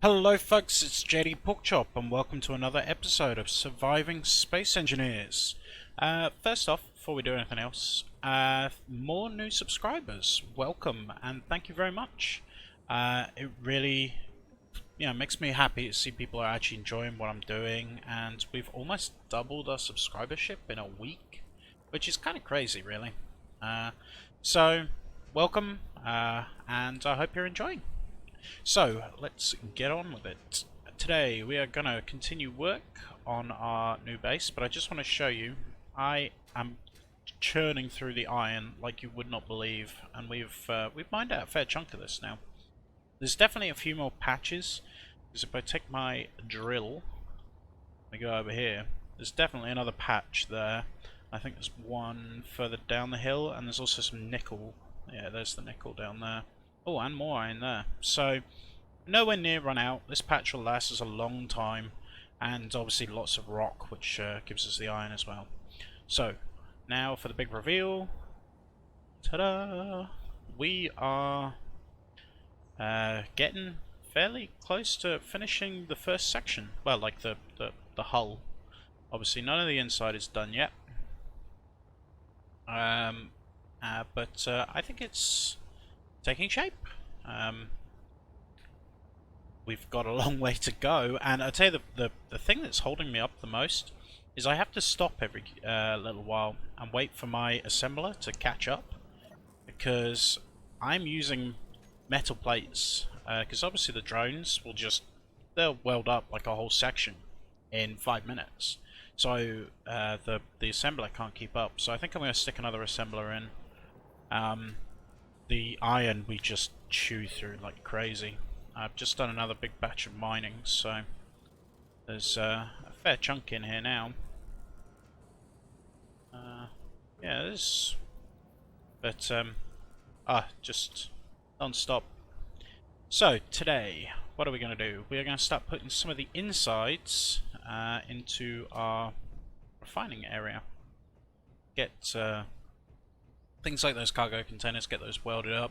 Hello folks, it's JD Porkchop and welcome to another episode of Surviving Space Engineers. First off, before we do anything else, more new subscribers. Welcome and thank you very much. It really makes me happy to see people are actually enjoying what I'm doing, and we've almost doubled our subscribership in a week, which is kind of crazy really. So, welcome and I hope you're enjoying. So, let's get on with it. Today we are going to continue work on our new base, but I just want to show you, I am churning through the iron like you would not believe, and we've mined out a fair chunk of this now. There's definitely a few more patches, because if I take my drill, I go over here, there's definitely another patch there. I think there's one further down the hill, and there's also some nickel. Yeah, there's the nickel down there. Oh, and more iron there. So, nowhere near run out. This patch will last us a long time, and obviously lots of rock, which gives us the iron as well. So, now for the big reveal. Ta-da! We are getting fairly close to finishing the first section. Well, like the hull. Obviously, none of the inside is done yet. But I think it's taking shape. We've got a long way to go, and I'll tell you the thing that's holding me up the most is I have to stop every little while and wait for my assembler to catch up, because I'm using metal plates, because obviously the drones will they'll weld up like a whole section in 5 minutes, so the assembler can't keep up. So I think I'm going to stick another assembler in. The iron we just chew through like crazy. I've just done another big batch of mining, so there's a fair chunk in here now. Yeah, there's... But, just non-stop. So, today, what are we going to do? We are going to start putting some of the insides into our refining area. Get things like those cargo containers, get those welded up.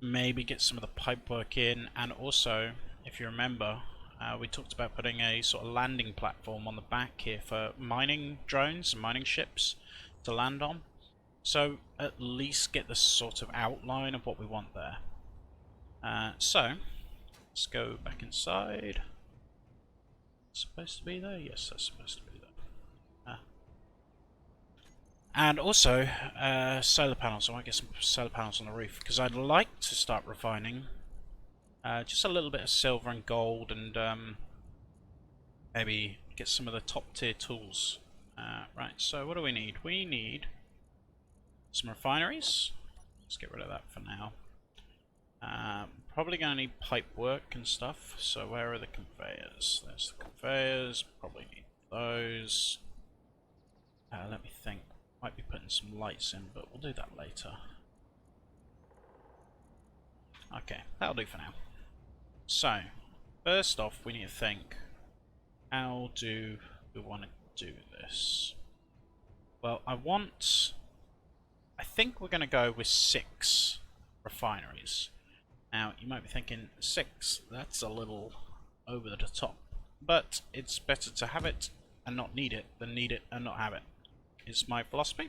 Maybe get some of the pipe work in, and also, if you remember, we talked about putting a sort of landing platform on the back here for mining drones and mining ships to land on. So at least get the sort of outline of what we want there. So let's go back inside. Supposed to be there? Yes, that's supposed to be there. And also, solar panels. I might get some solar panels on the roof, because I'd like to start refining just a little bit of silver and gold, and maybe get some of the top tier tools. Right, so what do we need? We need some refineries. Let's get rid of that for now. Probably going to need pipe work and stuff, so where are the conveyors? There's the conveyors, probably need those. Let me think. Might be putting some lights in, but we'll do that later. Okay, that'll do for now. So, first off, we need to think, how do we want to do this? Well, I think we're going to go with 6 refineries. Now, you might be thinking, 6, that's a little over the top. But it's better to have it and not need it than need it and not have it. Is my philosophy,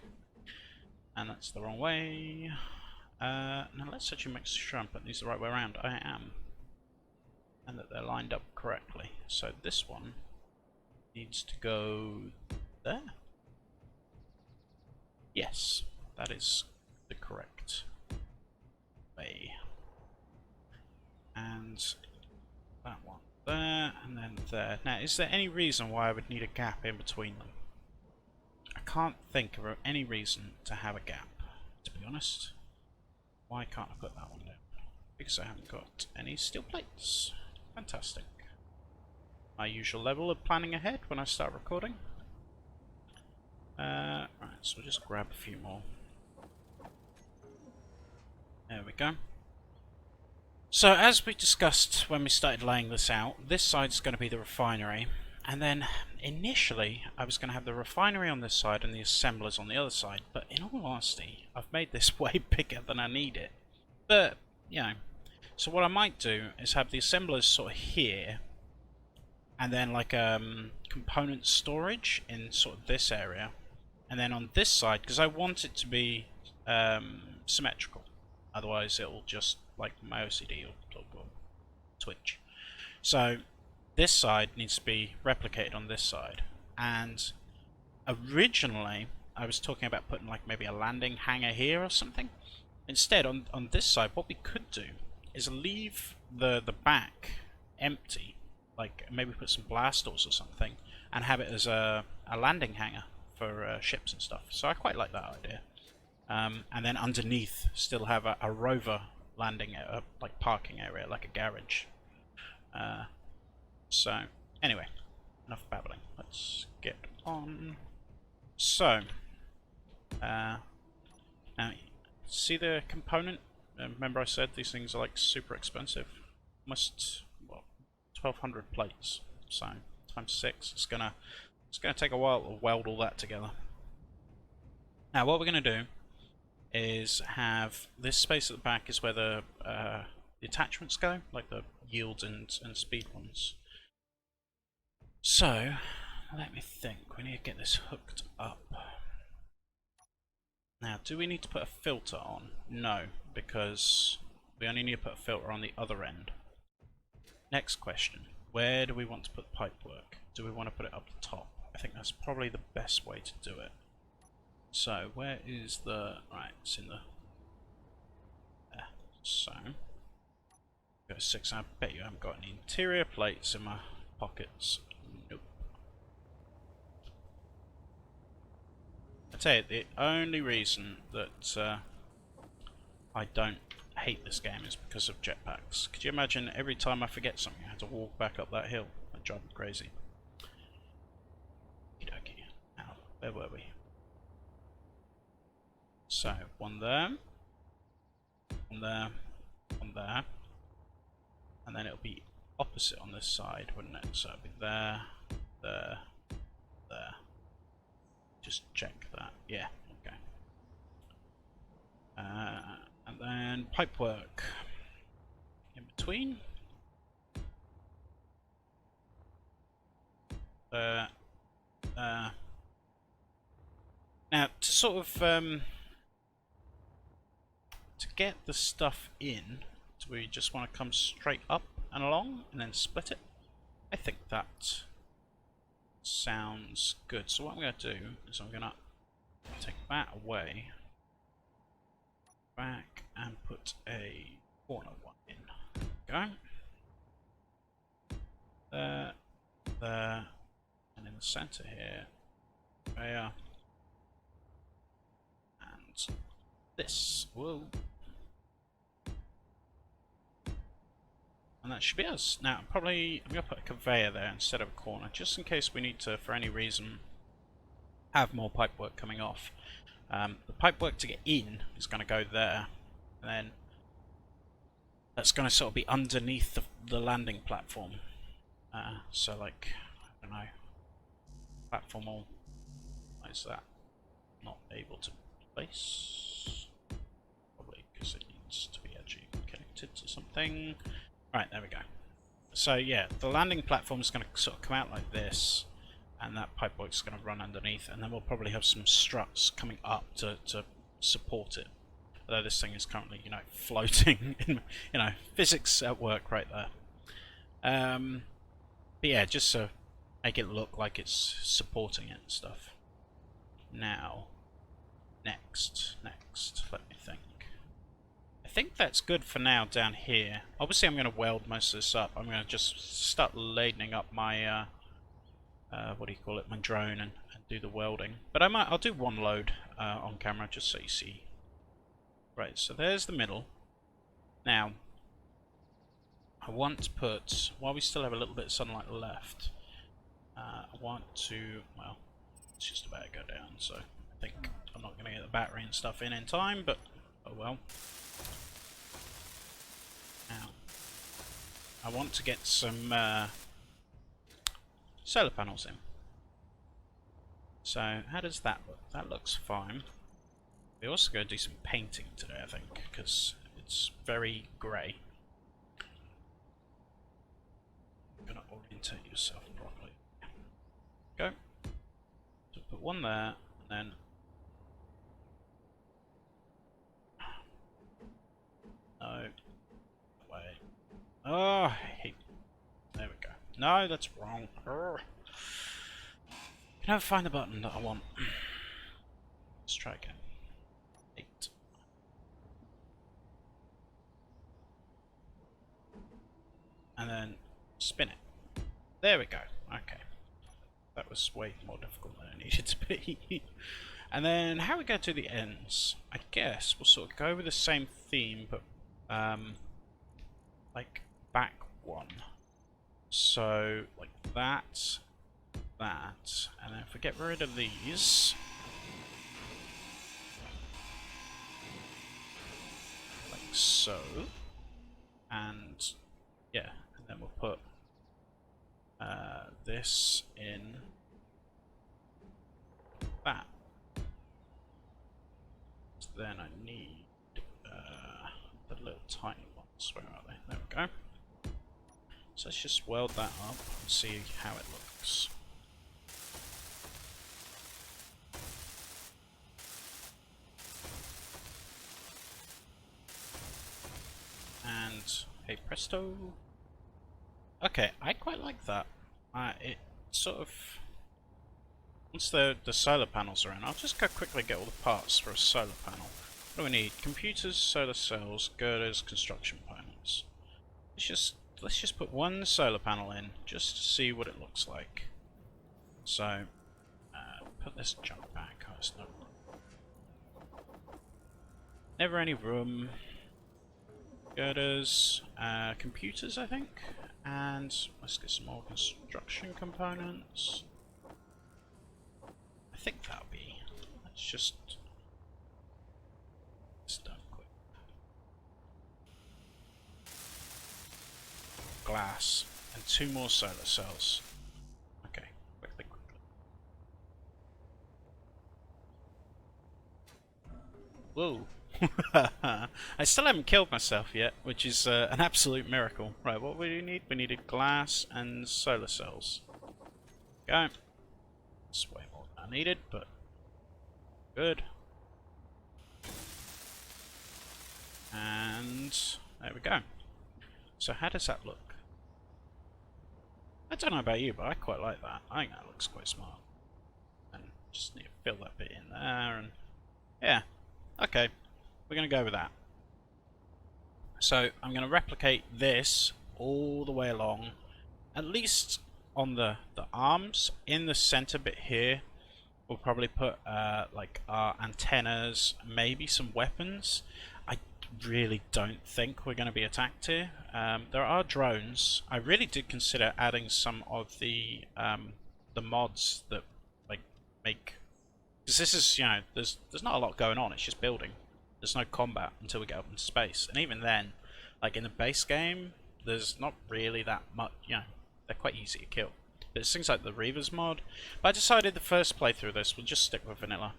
and that's the wrong way. Now let's actually make sure I'm putting these the right way around. I am, and that they're lined up correctly. So this one needs to go there. Yes, that is the correct way. And that one there, and then there. Now, is there any reason why I would need a gap in between them? I can't think of any reason to have a gap, to be honest. Why can't I put that one down? Because I haven't got any steel plates. Fantastic. My usual level of planning ahead when I start recording. Right, so we'll just grab a few more. There we go. So as we discussed when we started laying this out, this side's going to be the refinery. And then, initially, I was going to have the refinery on this side and the assemblers on the other side, but in all honesty, I've made this way bigger than I need it. But, you know, So what I might do is have the assemblers sort of here, and then like component storage in sort of this area, and then on this side, because I want it to be symmetrical, otherwise it'll just, like, my OCD will twitch. So this side needs to be replicated on this side, and originally I was talking about putting like maybe a landing hangar here or something. Instead, on this side, what we could do is leave the back empty, like maybe put some blast doors or something, and have it as a landing hangar for ships and stuff. So I quite like that idea. And then underneath, still have a rover landing, like parking area, like a garage. So anyway, enough babbling. Let's get on. So now, see the component? Remember I said these things are like super expensive. Almost, well, 1,200 plates. So times 6. It's gonna take a while to weld all that together. Now what we're gonna do is have this space at the back is where the attachments go, like the yield and speed ones. So let me think. We need to get this hooked up. Now, do we need to put a filter on? No, because we only need to put a filter on the other end. Next question. Where do we want to put pipework? Do we want to put it up the top? I think that's probably the best way to do it. So, where is the... Right, it's in the... There. So, go 6. I bet you haven't got any interior plates in my pockets. Nope. I tell you, the only reason that I don't hate this game is because of jetpacks. Could you imagine every time I forget something I have to walk back up that hill? That'd drive me crazy. Okey-dokey. Now, where were we? So, one there, one there, one there, and then it'll be opposite on this side, wouldn't it? So it'll be there, there, there. Just check that. Yeah, okay. And then pipework in between. Now, to sort of to get the stuff in, do we just want to come straight up and along and then split it? I think that sounds good. So what I'm going to do is I'm going to take that away, back, and put a corner one in. There we go. There, there, and in the center here, there, and this. Whoa. And that should be us. Now, I'm going to put a conveyor there instead of a corner, just in case we need to, for any reason, have more pipework coming off. The pipework to get in is going to go there, and then that's going to sort of be underneath the landing platform. So, like, I don't know, platform all, why is that not able to place? Probably because it needs to be actually connected to something. Right, there we go. So yeah, the landing platform is going to sort of come out like this, and that pipework is going to run underneath, and then we'll probably have some struts coming up to support it. Although this thing is currently, you know, floating in, you know, physics at work right there. But yeah, just to make it look like it's supporting it and stuff. Now, next, let me think. I think that's good for now down here. Obviously I'm going to weld most of this up. I'm going to just start ladening up my, what do you call it, my drone and do the welding. But I'll do one load on camera just so you see. Right, so there's the middle. Now, I want to put, while we still have a little bit of sunlight left, I want to, well, it's just about to go down, so I think I'm not going to get the battery and stuff in time, but oh well. Now, I want to get some solar panels in. So, how does that look? That looks fine. We're also going to do some painting today, I think, because it's very grey. orientate yourself properly. Go. So put one there, and then no. Wait. Oh, I hate. There we go. No, that's wrong. Urgh. Can I never find the button that I want? Let's try again. 8. And then spin it. There we go. Okay. That was way more difficult than it needed to be. And then how we go to the ends, I guess we'll sort of go with the same theme, but like back one. So like that, and then if we get rid of these, like so, and yeah, and then we'll put this in that. So then I need the little tiny ones. Where are they? There we go. So let's just weld that up and see how it looks. And hey presto. Okay, I quite like that. It sort of, once the solar panels are in, I'll just go quickly get all the parts for a solar panel. What do we need? Computers, solar cells, girders, construction panels. Let's just put one solar panel in just to see what it looks like. So put this junk back. Oh, it's no room. Never any room. Girders, computers, I think. And let's get some more construction components. I think that'll be. Let's just. Done quick. Glass and 2 more solar cells. Okay, quickly. Whoa. I still haven't killed myself yet, which is an absolute miracle. Right, what do we need? We needed glass and solar cells. Go. It's way more than I needed, but good. And there we go. So how does that look? I don't know about you, but I quite like that. I think that looks quite smart. And just need to fill that bit in there, and yeah, okay. We're going to go with that. So I'm going to replicate this all the way along, at least on the arms. In the center bit here, we'll probably put like our antennas, maybe some weapons. I really don't think we're going to be attacked here. There are drones. I really did consider adding some of the mods that like make, because this is, you know, there's not a lot going on. It's just building. There's no combat until we get up into space, and even then, like in the base game, there's not really that much. You know, they're quite easy to kill. There's things like the Reavers mod, but I decided the first playthrough of this, we'll just stick with vanilla.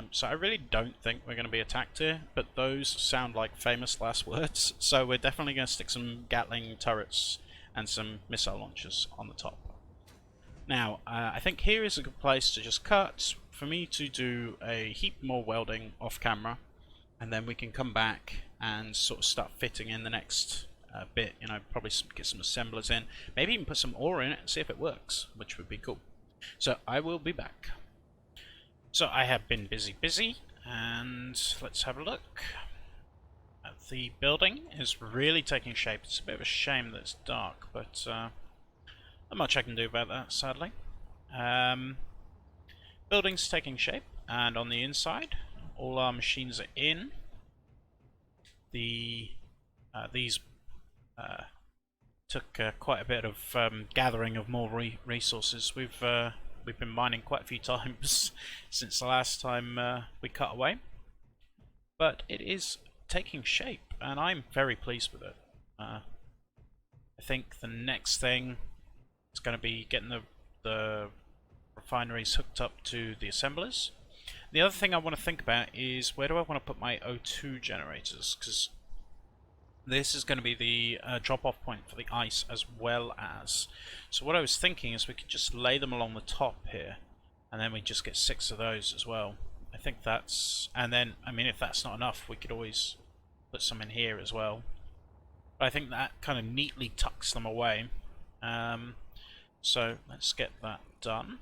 So I really don't think we're going to be attacked here, but those sound like famous last words, so we're definitely going to stick some Gatling turrets and some missile launchers on the top. Now, I think here is a good place to just cut, for me to do a heap more welding off camera, and then we can come back and sort of start fitting in the next bit, you know, probably get some assemblers in, maybe even put some ore in it and see if it works, which would be cool. So I will be back. So I have been busy, and let's have a look. The building is really taking shape. It's a bit of a shame that it's dark, but not much I can do about that, sadly. Building's taking shape, and on the inside, all our machines are in. These took quite a bit of gathering of more resources. We've been mining quite a few times since the last time we cut away, but it is taking shape, and I'm very pleased with it. I think the next thing is going to be getting the refineries hooked up to the assemblers. The other thing I want to think about is, where do I want to put my O2 generators? Because This is going to be the drop-off point for the ice as well as... So what I was thinking is we could just lay them along the top here, and then we just get 6 of those as well. I think that's... And then, I mean, if that's not enough, we could always put some in here as well. But I think that kind of neatly tucks them away. So let's get that done.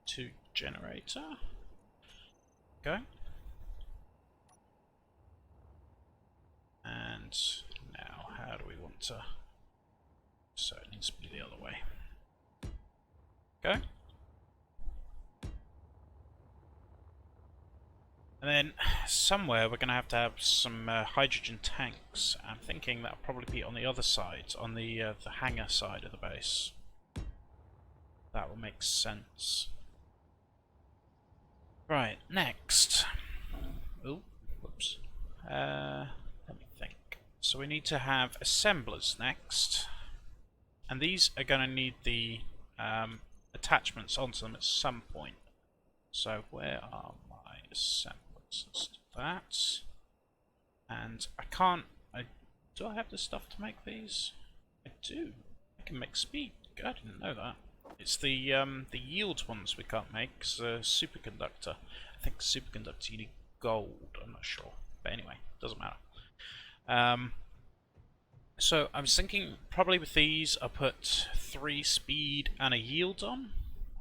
To generator. Go. And now, how do we want to... So it needs to be the other way. Go. And then somewhere we're going to have some hydrogen tanks. I'm thinking that'll probably be on the other side, on the hangar side of the base. That will make sense. Right, next. Oh, whoops. Let me think. So we need to have assemblers next. And these are going to need the attachments onto them at some point. So where are my assemblers? Let's do that. And I can't... do I have the stuff to make these? I do. I can make speed. I didn't know that. It's the yield ones we can't make, because superconductor. I think superconductor you need gold, I'm not sure. But anyway, doesn't matter. So I was thinking probably with these I'll put 3 speed and a yield on.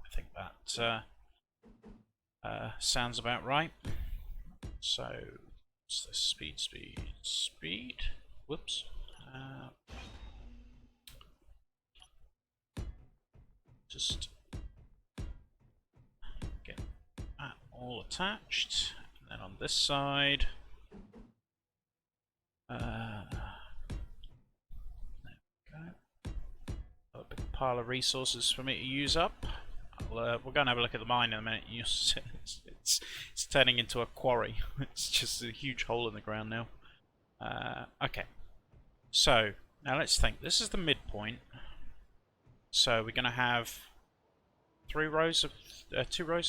I think that sounds about right. So what's this? Speed. Whoops. Just get that all attached, and then on this side, there we go. A big pile of resources for me to use up. We're going to have a look at the mine in a minute. It's turning into a quarry. It's just a huge hole in the ground now. Okay, so now let's think. This is the midpoint. So we're going to have 2 rows of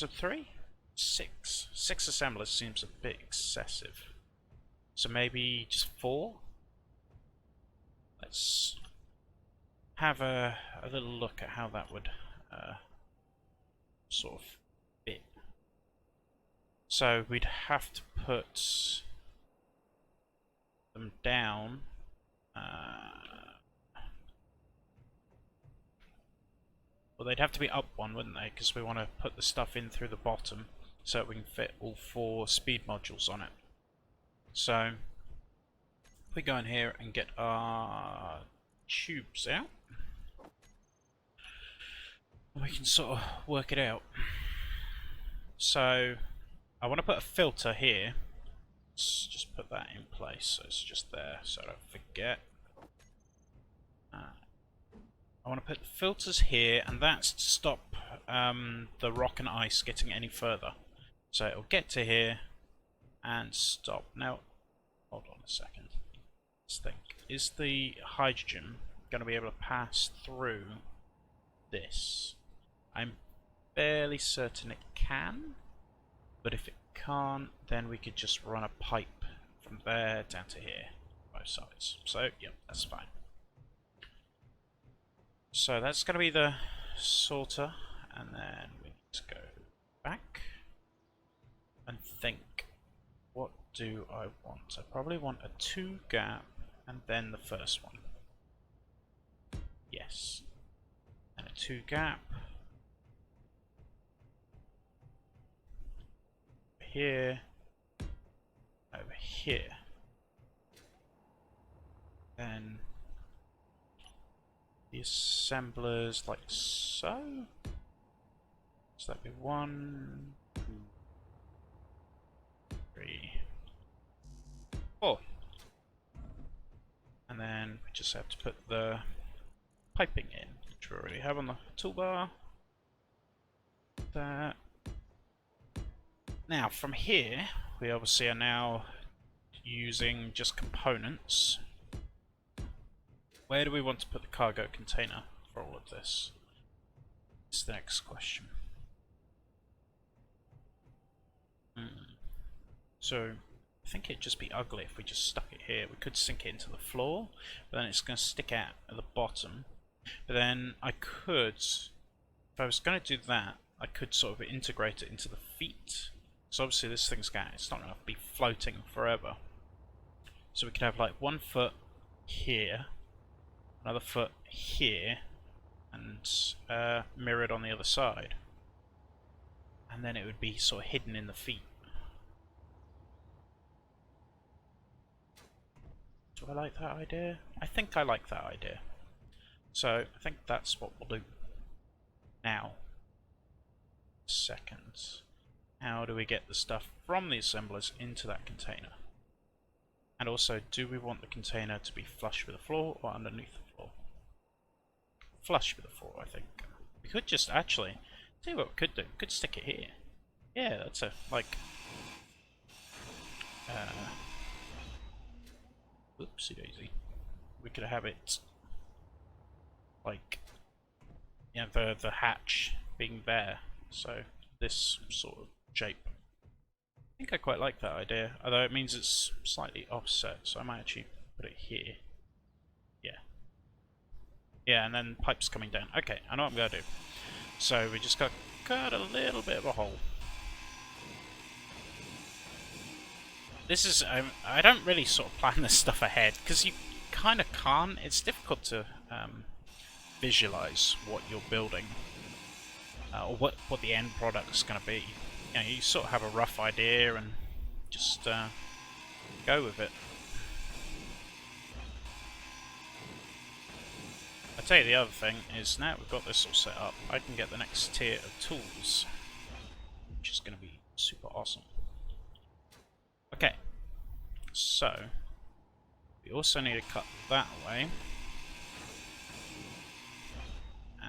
3? 6. 6 assemblers seems a bit excessive. So maybe just 4? Let's have a little look at how that would sort of fit. So we'd have to put them down. Well, they'd have to be up one, wouldn't they? Because we want to put the stuff in through the bottom so that we can fit all 4 speed modules on it. So, if we go in here and get our tubes out, we can sort of work it out. So, I want to put a filter here. Let's just put that in place so it's just there so I don't forget. I want to put filters here, and that's to stop the rock and ice getting any further. So it'll get to here and stop. Now, hold on a second. Let's think. Is the hydrogen going to be able to pass through this? I'm fairly certain it can, but if it can't, then we could just run a pipe from there down to here, both sides. So, yeah, that's fine. So that's going to be the sorter, and then we need to go back and think, what do I want? I probably want a 2 gap and then the first one. Yes. And a 2 gap. Here. Over here. Then the assemblers like so. So that'd be 1, 2, 3, 4. And then we just have to put the piping in, which we already have on the toolbar. That. Now from here, we obviously are now using just components. Where do we want to put the cargo container for all of this? That's the next question. So I think it'd just be ugly if we just stuck it here. We could sink it into the floor, but then it's going to stick out at the bottom. But then I could, if I was going to do that, I could sort of integrate it into the feet. So obviously this thing's it's not going to be floating forever. So we could have like one foot here, another foot here, and mirrored on the other side. And then it would be sort of hidden in the feet. Do I like that idea? I think I like that idea. So I think that's what we'll do. Now, second, how do we get the stuff from the assemblers into that container? And also, do we want the container to be flush with the floor or underneath the floor? Flush with the floor, I think. We could just actually, see what we could do. We could stick it here. Yeah, that's a, like, oopsie daisy. We could have it like, you know, the hatch being there. So this sort of shape. I think I quite like that idea, although it means it's slightly offset, so I might actually put it here. Yeah. Yeah, and then pipes coming down. Okay, I know what I'm going to do. So we just got to cut a little bit of a hole. This is, I don't really sort of plan this stuff ahead, because you kind of can't. It's difficult to visualize what you're building, or what the end product's going to be. You know, you sort of have a rough idea and just go with it. I tell you, the other thing is, now we've got this all set up, I can get the next tier of tools, which is going to be super awesome. Okay, so we also need to cut that way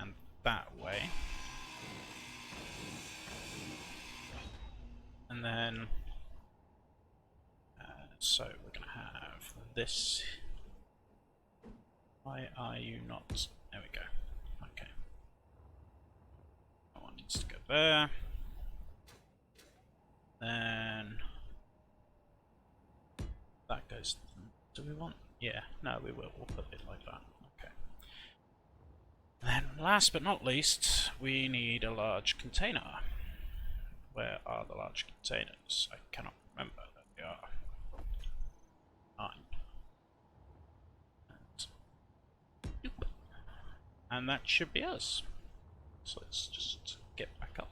and that way, and then so we're going to have this. Why are you not? There we go. Okay. That one needs to go there. Then that goes. Do we want? Yeah. No, we will. We'll put it like that. Okay. And then, last but not least, we need a large container. Where are the large containers? I cannot remember. There they are. 9. And that should be us. So let's just get back up.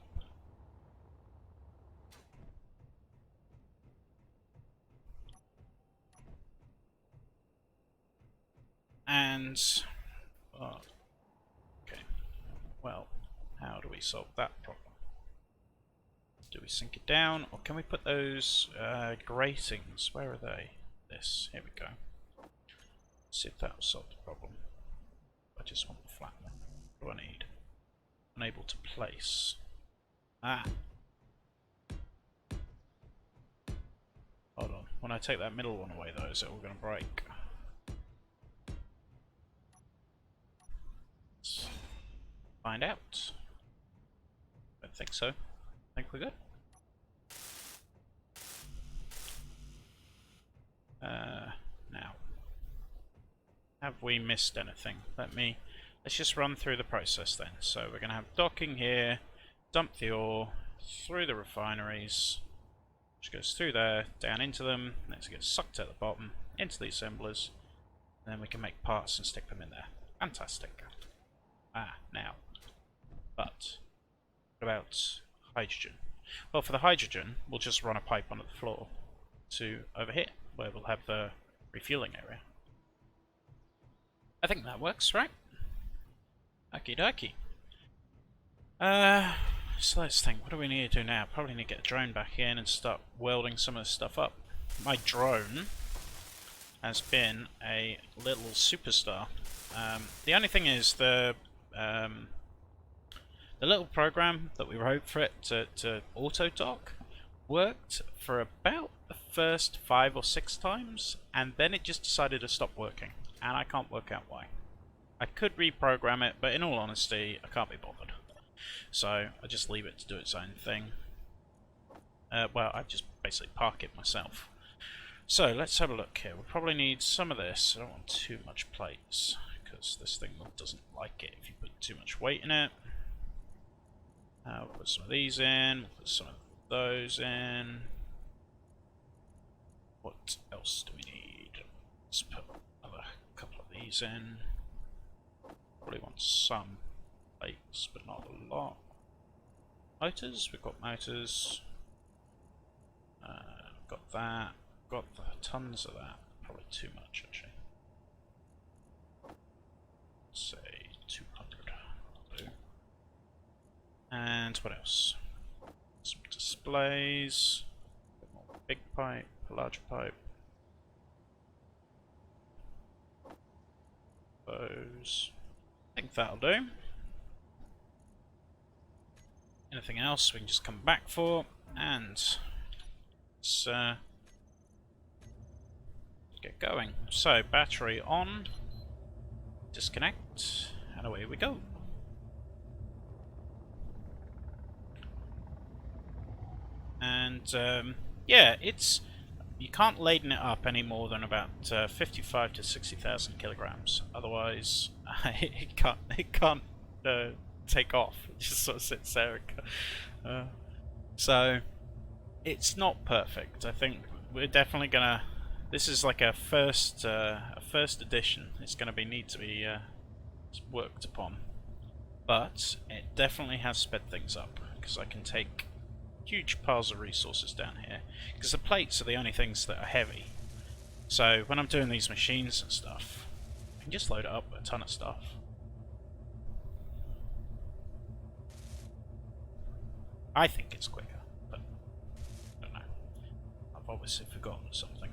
And okay, well, how do we solve that problem? Do we sink it down, or can we put those gratings? Where are they? This. Here we go. Let's see if that will solve the problem. I just want the flat one. What do I need? Unable to place. Ah. Hold on. When I take that middle one away, though, is it all going to break? Let's find out. I don't think so. I think we're good. Now, have we missed anything? Let's just run through the process then. So we're going to have docking here, dump the ore through the refineries, which goes through there, down into them, then it gets sucked at the bottom, into the assemblers, and then we can make parts and stick them in there. Fantastic. Now, but what about hydrogen? Well, for the hydrogen, we'll just run a pipe under the floor to over here, where we'll have the refueling area. I think that works, right? Okie dokie. So let's think, what do we need to do now? Probably need to get a drone back in and start welding some of this stuff up. My drone has been a little superstar. The only thing is the little program that we wrote for it to auto-dock worked for about the first 5 or 6 times, and then it just decided to stop working, and I can't work out why. I could reprogram it, but in all honesty, I can't be bothered. So I just leave it to do its own thing. Well, I just basically park it myself. So let's have a look here. We'll probably need some of this. I don't want too much plates because this thing doesn't like it if you put too much weight in it. We'll put some of these in. We'll put some of those in. What else do we need? Let's put another couple of these in. Probably want some plates, but not a lot. Motors, we've got motors. Got that. Got tons of that. Probably too much actually. Let's say 200. I'll do. And what else? Some displays. A bit more big pipe, a larger pipe. Those. I think that'll do. Anything else we can just come back for, and let's get going. So, battery on, disconnect, and away we go. And yeah, you can't laden it up any more than about 55 to 60,000 kilograms. Otherwise, it can't take off. It just sort of sits there. So it's not perfect. I think we're definitely gonna. This is like a first edition. It's gonna need to be worked upon, but it definitely has sped things up because I can take huge piles of resources down here because the plates are the only things that are heavy. So when I'm doing these machines and stuff, I can just load it up with a ton of stuff. I think it's quicker, but I don't know. I've obviously forgotten something.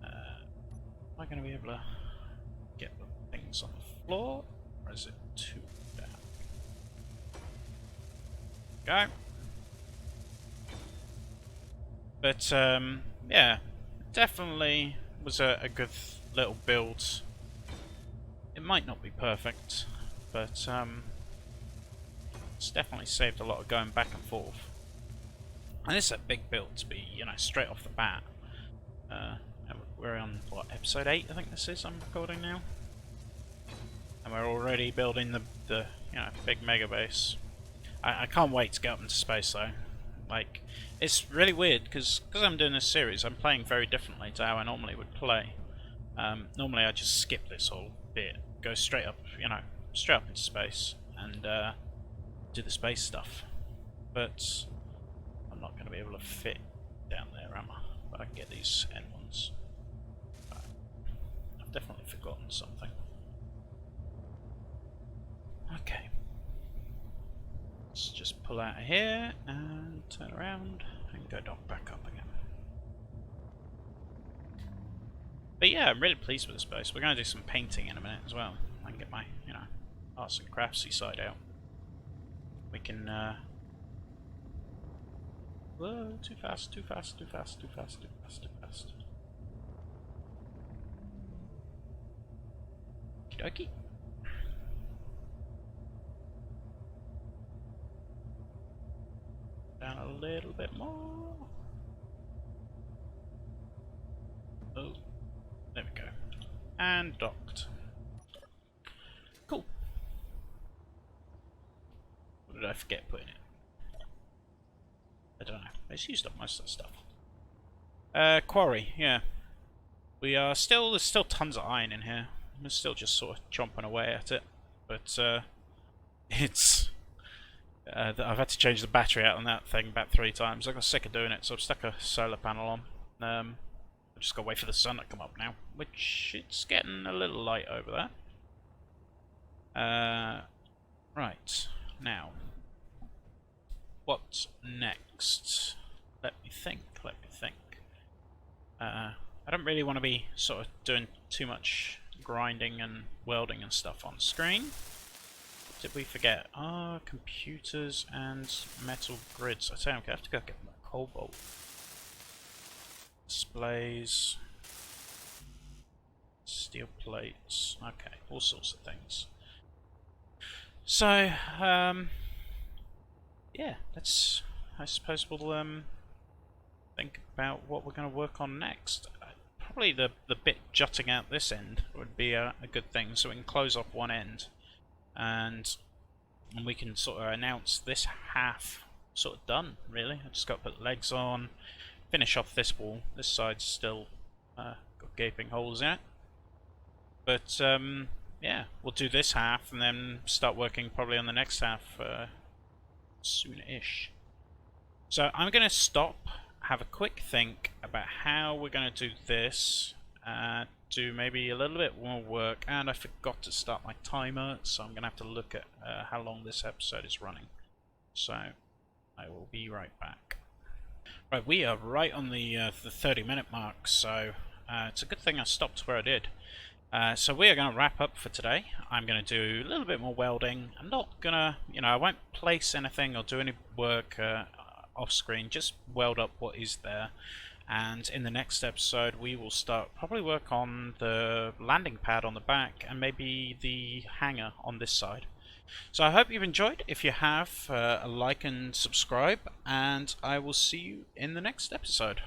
Am I going to be able to get the things on the floor, or is it too down? Go. But yeah, definitely was a good little build. It might not be perfect, but it's definitely saved a lot of going back and forth. And it's a big build to be, you know, straight off the bat. We're on what, episode 8? I think this is. I'm recording now, and we're already building the you know, big mega base. I can't wait to get up into space though. Like, it's really weird because I'm doing this series, I'm playing very differently to how I normally would play. Normally I just skip this whole bit, go straight up, you know, straight up into space and do the space stuff. But I'm not going to be able to fit down there, am I? But I can get these end ones. But I've definitely forgotten something. Okay. Let's just pull out of here and turn around and go back up again. But yeah, I'm really pleased with this space. We're going to do some painting in a minute as well. I can get my, you know, arts and craftsy side out. We can, whoa, too fast, too fast, too fast, too fast, too fast, too fast. Okie dokie. Down a little bit more. Oh, there we go. And docked. Cool. What did I forget putting it? I don't know. It's used up most of the stuff. Quarry, yeah. There's still tons of iron in here. We're still just sort of chomping away at it. But, it's... I've had to change the battery out on that thing about 3 times. I got sick of doing it, so I've stuck a solar panel on. I've just got to wait for the sun to come up now, which it's getting a little light over there. Right, now, what's next? Let me think. I don't really want to be sort of doing too much grinding and welding and stuff on screen. Did we forget? Computers and metal grids. I say I'm gonna have to go get more cobalt. Displays. Steel plates. Okay, all sorts of things. So, yeah, I suppose we'll think about what we're going to work on next. Probably the bit jutting out this end would be a good thing, so we can close off one end, and we can sort of announce this half sort of done, really. I just got to put the legs on, finish off this wall. This side's still got gaping holes in it. But yeah, we'll do this half and then start working probably on the next half soon-ish. So I'm going to stop, have a quick think about how we're going to do this, do maybe a little bit more work, and I forgot to start my timer, so I'm going to have to look at how long this episode is running. So I will be right back. Right, we are right on the 30-minute mark, so it's a good thing I stopped where I did. So we are going to wrap up for today. I'm going to do a little bit more welding. I'm not going to, I won't place anything or do any work off screen, just weld up what is there. And in the next episode we will start probably work on the landing pad on the back and maybe the hangar on this side. So I hope you've enjoyed. If you have, like and subscribe, and I will see you in the next episode.